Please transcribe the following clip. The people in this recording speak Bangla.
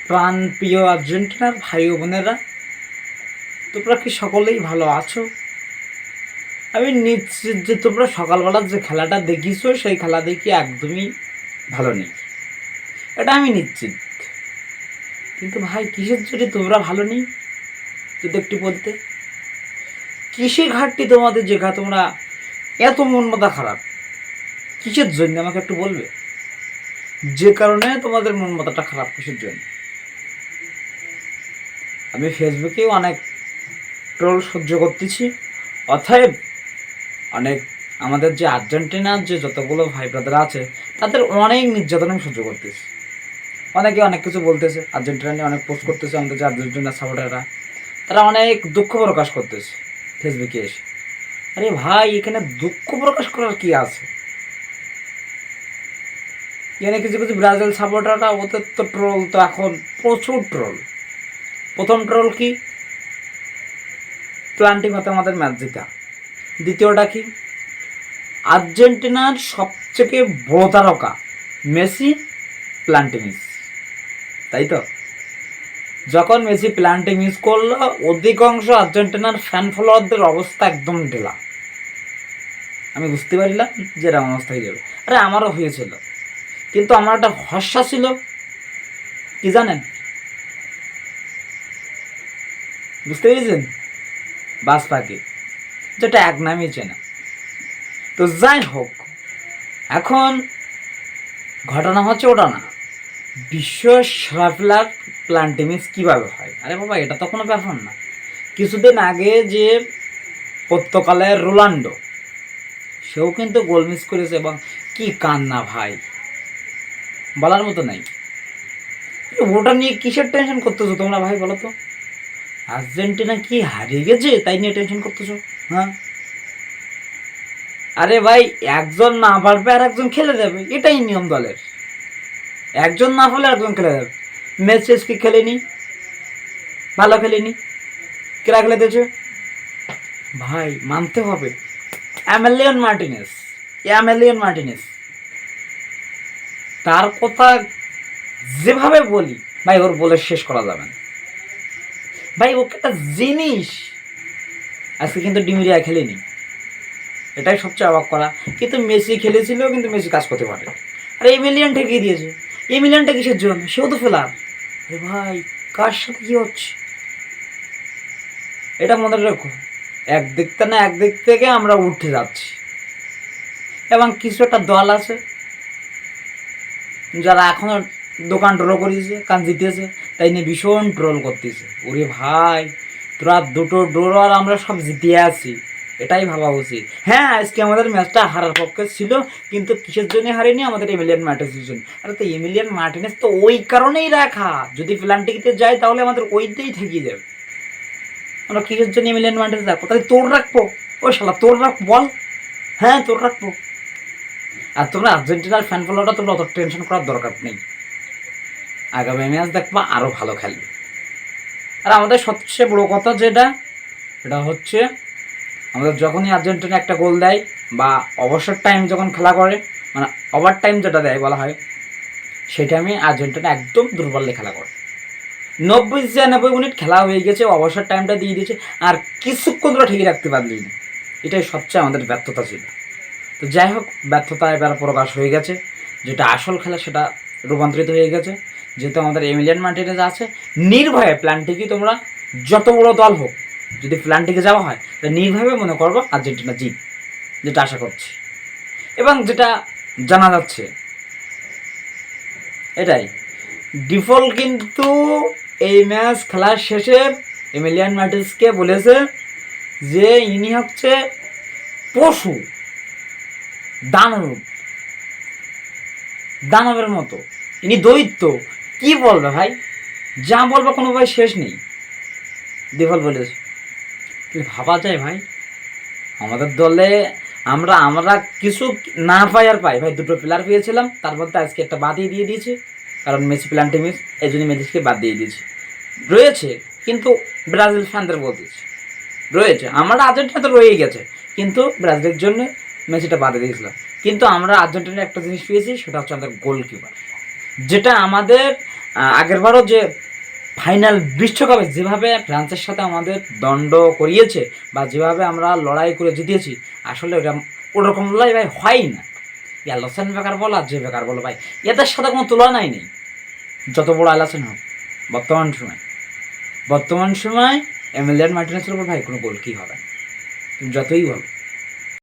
প্রাণ প্রিয় আর্জেন্টিনার ভাই ও বোনেরা, তোমরা কি সকলেই ভালো আছো? আমি নিশ্চিত যে তোমরা সকালবেলা যে খেলাটা দেখিছো সেই খেলা দেখি একদমই ভালো নেই, এটা আমি নিশ্চিত। কিন্তু ভাই কিসের জন্য তোমরা ভালো নেই যদি একটু বলতে? কিসের ঘাটতি তোমাদের যেখানে তোমরা এত মন মাথা খারাপ? কিসের জন্য আমাকে একটু বলবে? যে কারণে তোমাদের মন মাথাটা খারাপ কিসের জন্য? আমি ফেসবুকেও অনেক ট্রোল সহ্য করতেছি, অতএব অনেক আমাদের যে আর্জেন্টিনার যে যতগুলো ভাই ব্রাদার আছে তাদের অনেক নির্যাতন আমি সহ্য করতেছি। অনেকে অনেক কিছু বলতেছে, আর্জেন্টিনা নিয়ে অনেক পোস্ট করতেছে, আমাদের যে আর্জেন্টিনার সাপোর্টাররা তারা অনেক দুঃখ প্রকাশ করতেছে ফেসবুকে এসে। আরে ভাই, এখানে দুঃখ প্রকাশ করার কি আছে? এখানে কিছু কিছু ব্রাজিল সাপোর্টাররা, ওদের তো ট্রোল তো এখন প্রচুর ট্রোল। প্রথম ট্রোল কি? প্লান্টিং হতে আমাদের ম্যাচ জিতা। দ্বিতীয়টা কি? আর্জেন্টিনার সবথেকে বড় তারকা মেসি প্লান্টি মিস, তাই তো? যখন মেসি প্লান্টি মিস করলো, অধিকাংশ আর্জেন্টিনার ফ্যান ফলোয়ারদের অবস্থা একদম ঢেলা। আমি বুঝতে পারলাম যে এরকম অবস্থা হয়ে যাবে। আরে আমারও হয়েছিল, কিন্তু আমার একটা ভরসা ছিল, কি জানেন? বুঝতে পেরেছেন? বাস পাখি, যেটা এক নামই চেনা। তো যাই হোক, এখন ঘটনা হচ্ছে ওটা না, বিশ্ব সেরা প্লেয়ার প্লান্টি মিস কীভাবে হয়? আরে বাবা, এটা তো কোনো ব্যাপার না। কিছুদিন আগে যে পর্তুগালের রোনাল্ডো, সেও কিন্তু গোল মিস করেছে, এবং কি কান্না ভাই, বলার মতো নাই। ওটা নিয়ে কিসের টেনশন করতেছো তোমরা ভাই, বলো তো? আর্জেন্টিনা কি হারিয়ে গেছে তাই নিয়ে টেনশন করতেছো? হ্যাঁ, আরে ভাই, একজন না পারবে আর একজন খেলে দেবে, এটাই নিয়ম দলের। একজন না হলে একজন খেলে যাবে। মেসি কি খেলেনি? ভালো খেলেনি? কেরা খেলে দিয়েছে? ভাই মানতে হবে, এমিলিয়ান মার্টিনেস তার কথা যেভাবে বলি ভাই, ওর বলে শেষ করা যাবে না ভাই। ওকে একটা জিনিস, আজকে কিন্তু ডিমিরিয়া খেলেনি, এটাই সবচেয়ে অবাক করা। কিন্তু মেসি খেলেছিল, কিন্তু মেসি কাজ করতে পারে। আর এমিলিয়ান ঠেকিয়ে দিয়েছে। এমিলিয়ানটা কিসের জন্য? সেও তো ফেলার। ভাই, কার সাথে কি হচ্ছে এটা মনে রেখো। একদিক থেকে আমরা উঠে যাচ্ছি, এবং কিছু একটা দল আছে যারা এখনো দোকান ড্র করিয়েছে, কান জিতেছে, তাই নিয়ে ভীষণ ট্রোল করতেছে। ওরে ভাই, তোরা দুটো ড্র আর আমরা সব জিতিয়ে আছি, এটাই ভাবা উচিত। হ্যাঁ, আজকে আমাদের ম্যাচটা হারার পক্ষে ছিল, কিন্তু কিসের জন্য হারিনি? আমাদের এমিলিয়ান মার্টিনেসের জন্য। আরে তো এমিলিয়ান মার্টিনেস তো ওই কারণেই রাখা, যদি প্লান্টিতে যায় তাহলে আমাদের ওইটাই ঠেকিয়ে যাবে। আমরা কিসের জন্য এমিলিয়ান মার্টিনেস রাখবো? তাহলে তোর রাখবো? ওই শালা তোর রাখবো বল? হ্যাঁ, তোর রাখবো। আর তোমরা আর্জেন্টিনার ফ্যান ফলোটা তোমরা অত টেনশন করার দরকার নেই। আগামী ম্যাচ দেখবা আরও ভালো খেলবে। আর আমাদের সবচেয়ে বড়ো কথা যেটা, সেটা হচ্ছে আমাদের যখনই আর্জেন্টিনা একটা গোল দেয়, বা অবসর টাইম যখন খেলা করে, মানে ওভার টাইম যেটা দেয় বলা হয়, সেটা আমি আর্জেন্টিনা একদম দুর্বলে খেলা করে। 90-93 মিনিট খেলা হয়ে গেছে, অবসর টাইমটা দিয়ে দিয়েছে, আর কিছুক্ষণ ধরে ঠিকই রাখতে পারলি না। এটাই সবচেয়ে আমাদের ব্যর্থতা ছিল। তো যাই হোক, ব্যর্থতা এবার প্রকাশ হয়ে গেছে। যেটা আসল খেলা সেটা রূপান্তরিত হয়ে গেছে। যেহেতু আমাদের এমিলিয়ান মার্টিনেজ আছে, নির্ভয়ে প্ল্যানটিকে তোমরা যত বড় দল হোক, যদি প্ল্যানটিকে যাওয়া হয় তাহলে নির্ভয়ে মনে করবো আর্জেন্টিনা জিত, যেটা আশা করছি এবং যেটা জানা যাচ্ছে এটাই। ডিফল্ট কিন্তু এই ম্যাচ খেলার শেষে এমিলিয়ান মার্টিনেজকে বলেছে যে ইনি হচ্ছে পশু, দানবের মতো, ইনি দৈত্য। কি বলবে ভাই, যা বলবে কোনো ভাই শেষ নেই। ডিফল্ট বলেছে, ভাবা যায় ভাই? আমাদের দলে আমরা আমরা কিছু না পাই আর পাই ভাই। দুটো প্লেয়ার পেয়েছিলাম, তার মধ্যে আজকে একটা বাদ দিয়ে দিয়েছি, কারণ মেসি প্লান্টি মিস, এই জন্য মেসিকে বাদ দিয়ে দিয়েছি। রয়েছে কিন্তু ব্রাজিল ফ্যানদের বলতেছি রয়েছে, আমরা আর্জেন্টিনা তো রয়েই গেছে, কিন্তু ব্রাজিলের জন্য মেসিটা বাদে দিয়েছিলাম। কিন্তু আমরা আর্জেন্টিনার একটা জিনিস পেয়েছি, সেটা হচ্ছে আমাদের গোলকিপার, যেটা আমাদের আগের বারও যে ফাইনাল বিশ্বকাপে যেভাবে ফ্রান্সের সাথে আমাদের দণ্ড করিয়েছে বা যেভাবে আমরা লড়াই করে জিতিয়েছি, আসলে ওরকম লড়াই ভাই হয় না। অ্যালাসেন বেকার বলো আর যে বেকার বলো ভাই, এদের সাথে কোনো তুলনাই নেই। যত বড় অ্যালাসেন হোক বর্তমান সময় এমিলিয়ান মার্টিনেসের উপর ভাই কোনো গোল কি হবে, তুমি যতই বলো।